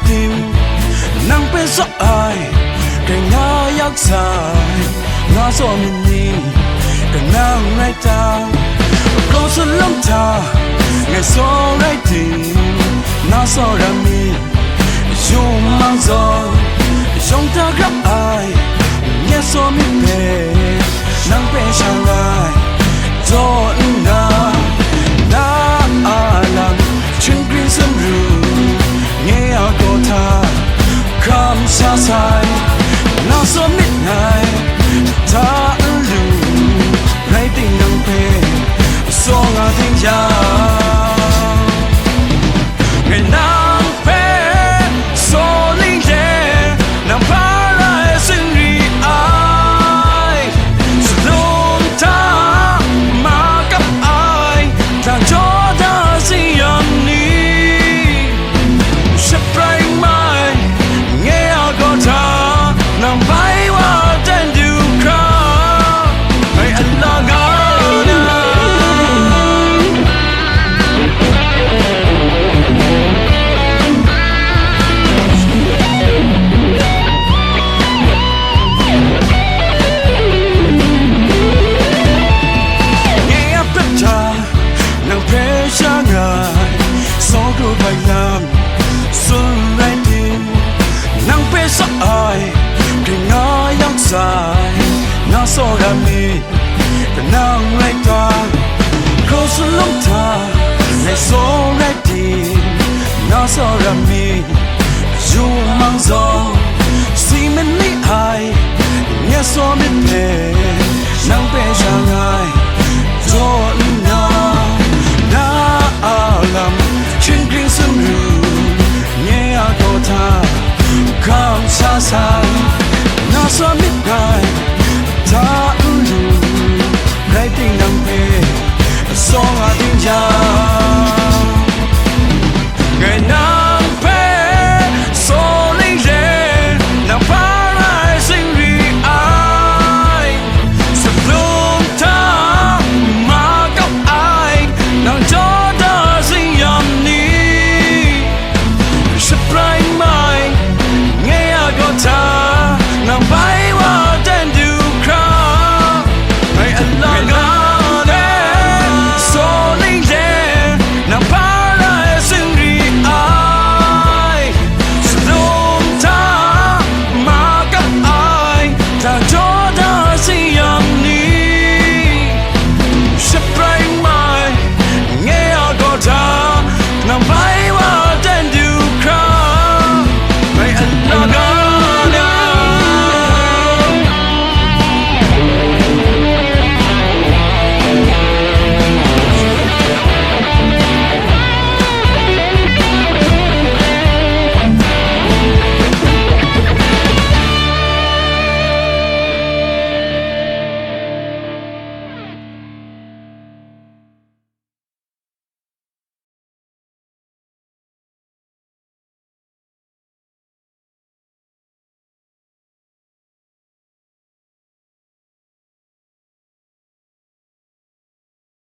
tim nang pe so ai ke nga yak sai nga so min ni ke nang ngai ta ko so lam ta ngai so right tim na so ra mi you mang zo trong ta gặp ai nghe so mi pe nang pe sang ai do na na alam chim green some room nghe ao cô ta come xa xài nào so midnight ta lu lấy tình nang pe so ngà tình ya ngày nang pe so linh ye nang pa lại sinh ri ai luôn ta mà gặp ai ta cho ta si yam ni surprise mai nghe có ta nang bay qua trên du kha hay anh lo ngã so ra mi cái nang lại ta câu số lắm ta lại so ra đi nó so ra mi dù mang gió